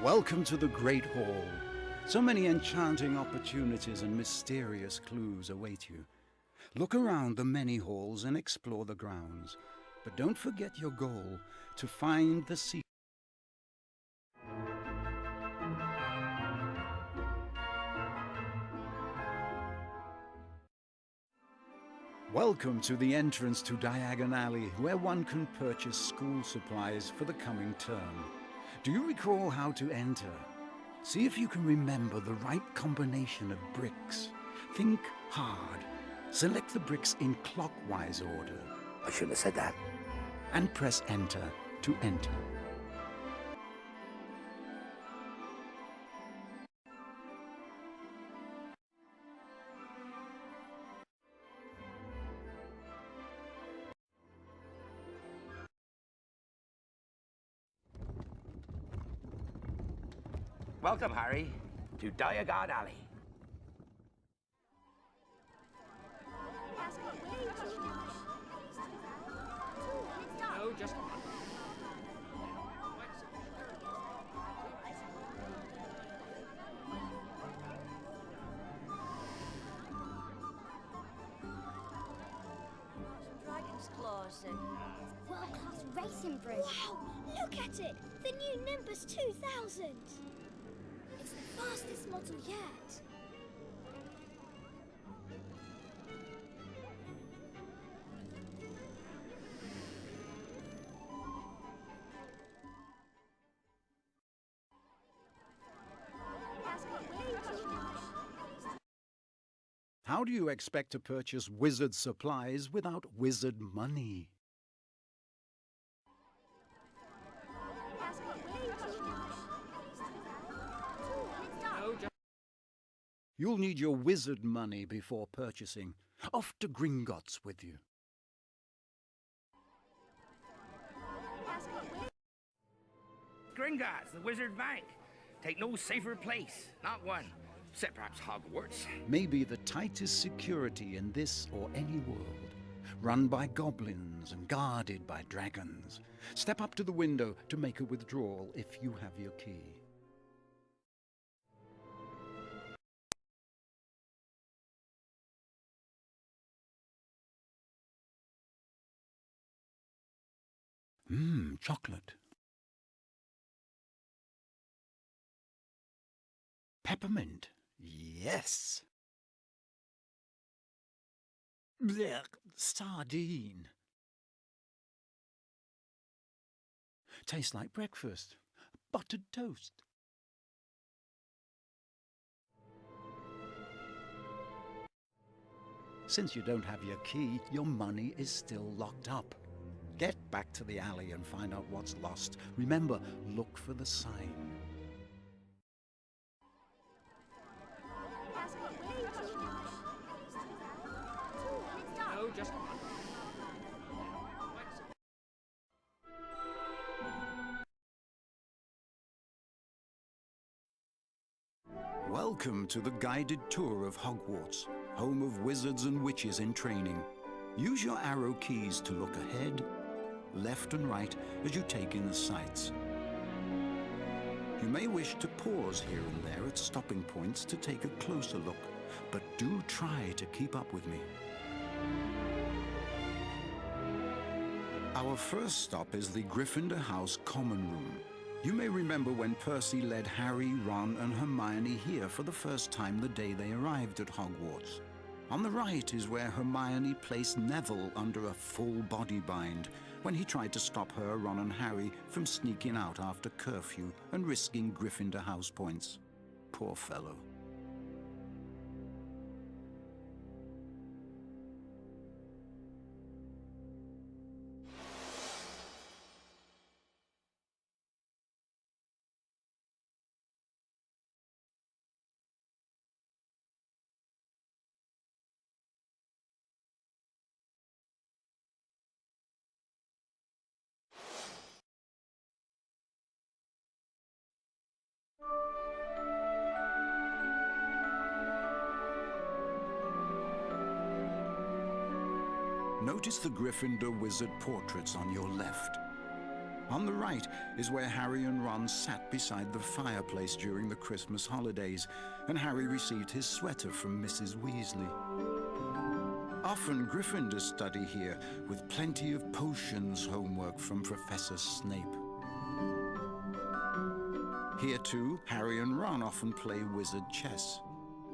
Welcome to the Great Hall. So many enchanting opportunities and mysterious clues await you. Look around the many halls and explore the grounds. But don't forget your goal, to find the secret. Welcome to the entrance to Diagon Alley, where one can purchase school supplies for the coming term. Do you recall how to enter? See if you can remember the right combination of bricks. Think hard. Select the bricks in clockwise order. I shouldn't have said that. And press enter to enter. Welcome, Harry, to Diagon Alley. No, just... Dragon's claws and World-class racing bridge. wow! Look at it! The new Nimbus 2000! It's the fastest model yet. How do you expect to purchase wizard supplies without wizard money? No, just... You'll need your wizard money before purchasing. Off to Gringotts with you. Gringotts, the Wizard Bank. Take no safer place, not one. Except perhaps Hogwarts. Maybe the tightest security in this or any world. Run by goblins and guarded by dragons. Step up to the window to make a withdrawal if you have your key. Chocolate. Peppermint. Yes. Blech, sardine. Tastes like breakfast. Buttered toast. Since you don't have your key, your money is still locked up. Get back to the alley and find out what's lost. Remember, look for the sign. No, just... Welcome to the guided tour of Hogwarts, home of wizards and witches in training. Use your arrow keys to look ahead, left and right as you take in the sights. You may wish to pause here and there at stopping points to take a closer look, but do try to keep up with me. Our first stop is the Gryffindor House Common Room. You may remember when Percy led Harry, Ron and Hermione here for the first time the day they arrived at Hogwarts. On the right is where Hermione placed Neville under a full body bind when he tried to stop her, Ron and Harry from sneaking out after curfew and risking Gryffindor house points. Poor fellow. Notice the Gryffindor wizard portraits on your left. On the right is where Harry and Ron sat beside the fireplace during the Christmas holidays, and Harry received his sweater from Mrs. Weasley. Often Gryffindors study here, with plenty of potions homework from Professor Snape. Here too, Harry and Ron often play wizard chess.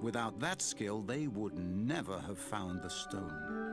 Without that skill, they would never have found the stone.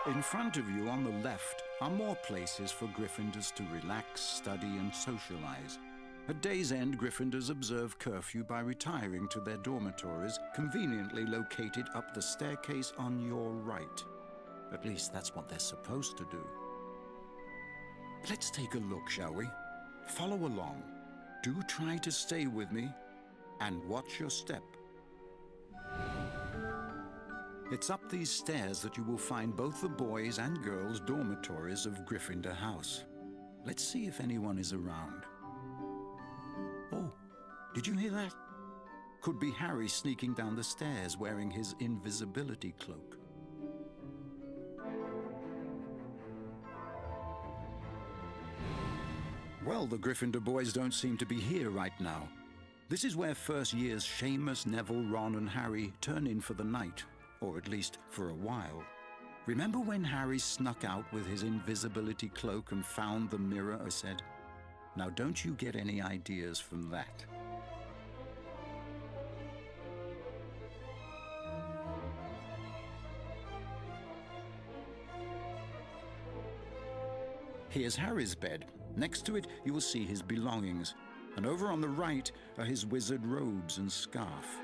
In front of you on the left are more places for Gryffindors to relax, study and socialize. At day's end, Gryffindors observe curfew by retiring to their dormitories, conveniently located up the staircase on your right. At least that's what they're supposed to do. Let's take a look, shall we? Follow along. Do try to stay with me and watch your step. It's up these stairs that you will find both the boys' and girls' dormitories of Gryffindor House. Let's see if anyone is around. Oh, did you hear that? Could be Harry sneaking down the stairs wearing his invisibility cloak. Well, the Gryffindor boys don't seem to be here right now. This is where first years Seamus, Neville, Ron and Harry turn in for the night. Or at least for a while. Remember when Harry snuck out with his invisibility cloak and found the mirror, I said? Now don't you get any ideas from that. Here's Harry's bed. Next to it, you will see his belongings. And over on the right are his wizard robes and scarf.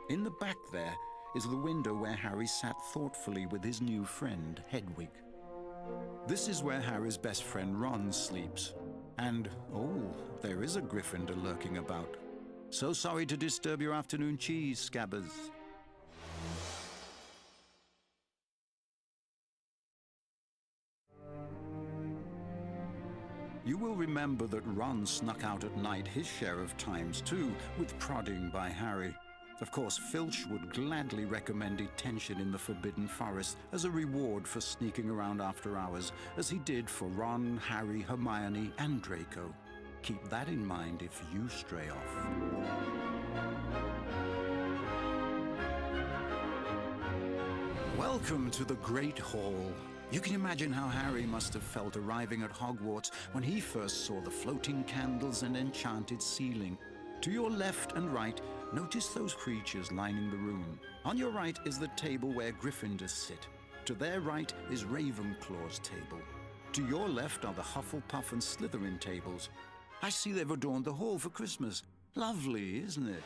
In the back there is the window where Harry sat thoughtfully with his new friend, Hedwig. This is where Harry's best friend Ron sleeps. And, oh, there is a Gryffindor lurking about. So sorry to disturb your afternoon cheese, Scabbers. You will remember that Ron snuck out at night his share of times too, with prodding by Harry. Of course, Filch would gladly recommend detention in the Forbidden Forest as a reward for sneaking around after hours, as he did for Ron, Harry, Hermione, and Draco. Keep that in mind if you stray off. Welcome to the Great Hall. You can imagine how Harry must have felt arriving at Hogwarts when he first saw the floating candles and enchanted ceiling. To your left and right, notice those creatures lining the room. On your right is the table where Gryffindors sit. To their right is Ravenclaw's table. To your left are the Hufflepuff and Slytherin tables. I see they've adorned the hall for Christmas. Lovely, isn't it?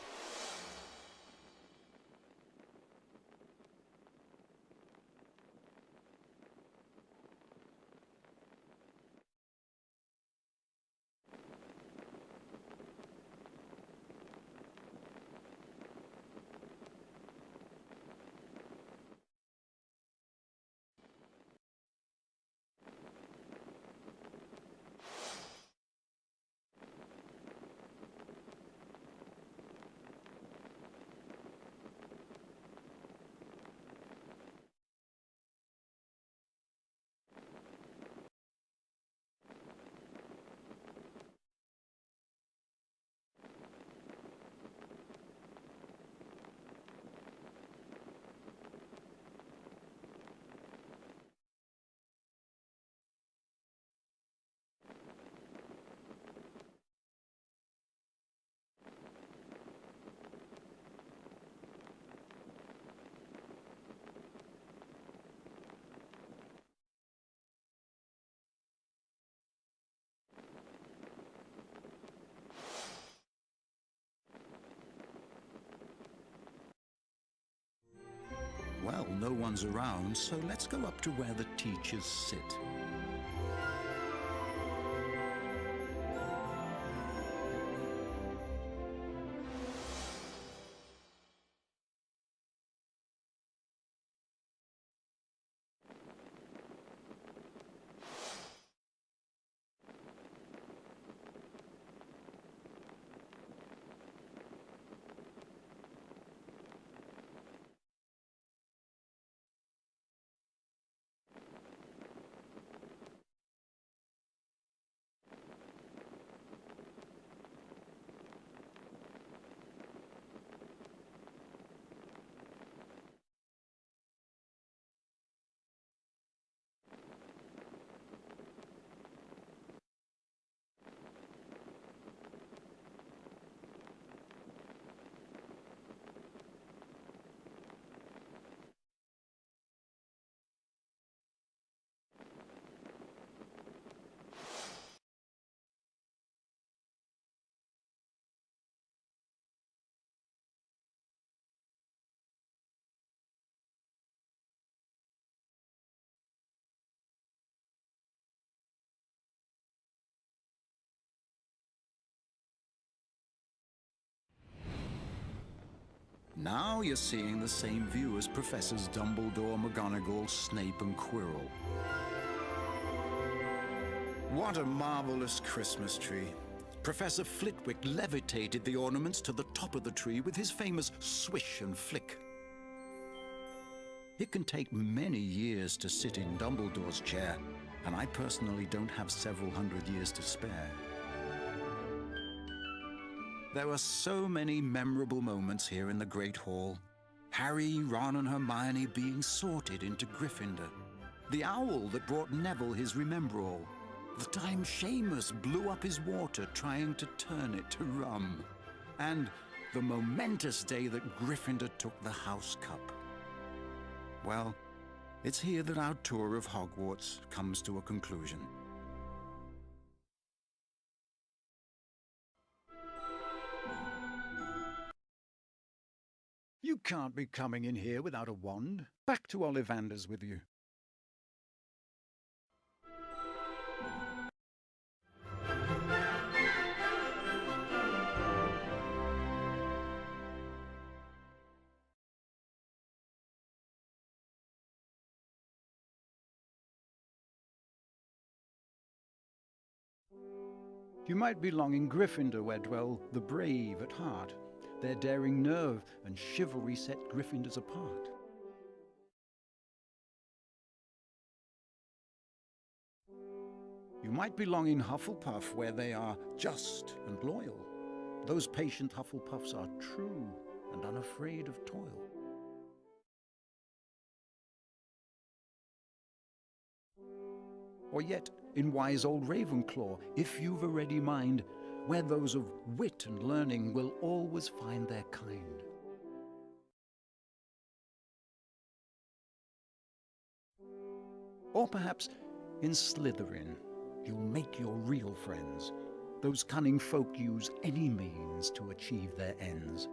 no one's around, so let's go up to where the teachers sit. Now you're seeing the same view as Professors Dumbledore, McGonagall, Snape and Quirrell. What a marvelous Christmas tree. Professor Flitwick levitated the ornaments to the top of the tree with his famous swish and flick. It can take many years to sit in Dumbledore's chair, and I personally don't have several hundred years to spare. There were so many memorable moments here in the Great Hall. Harry, Ron and Hermione being sorted into Gryffindor. The owl that brought Neville his Remembrall. The time Seamus blew up his water trying to turn it to rum. And the momentous day that Gryffindor took the House Cup. Well, it's here that our tour of Hogwarts comes to a conclusion. You can't be coming in here without a wand. Back to Ollivander's with you. You might belong in Gryffindor, where dwell the brave at heart. Their daring nerve and chivalry set Gryffindors apart. You might belong in Hufflepuff, where they are just and loyal. Those patient Hufflepuffs are true and unafraid of toil. Or yet in wise old Ravenclaw, if you've a ready mind, where those of wit and learning will always find their kind. Or perhaps in Slytherin, you'll make your real friends. Those cunning folk use any means to achieve their ends.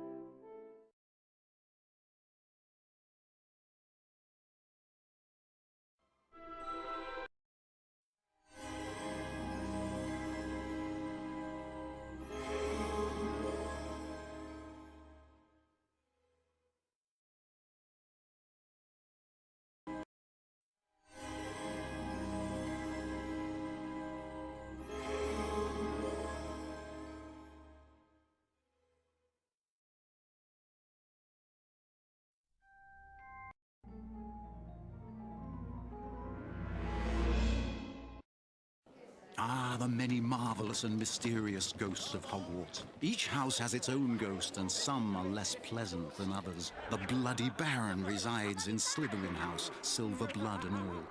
Ah, the many marvelous and mysterious ghosts of Hogwarts. Each house has its own ghost, and some are less pleasant than others. The Bloody Baron resides in Slytherin House, silver blood and all.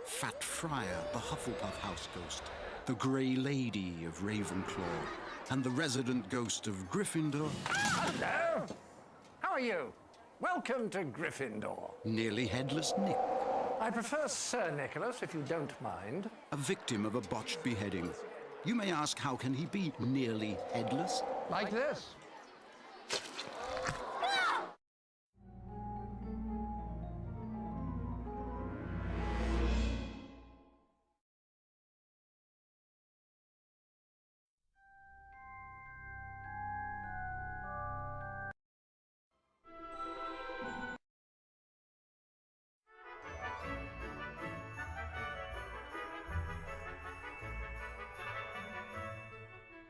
Fat Friar, the Hufflepuff house ghost. The Grey Lady of Ravenclaw. And the resident ghost of Gryffindor. Hello! How are you? Welcome to Gryffindor. Nearly headless Nick. I prefer Sir Nicholas, if you don't mind. A victim of a botched beheading. You may ask, how can he be nearly headless? Like this.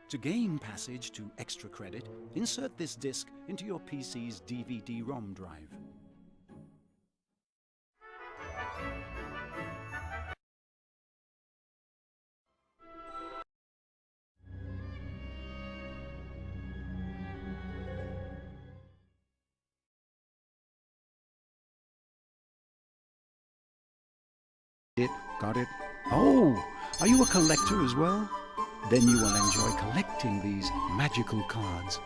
To gain passage to extra credit, insert this disc into your PC's DVD-ROM drive. Got it? Oh, are you a collector as well? Then you will enjoy collecting these magical cards.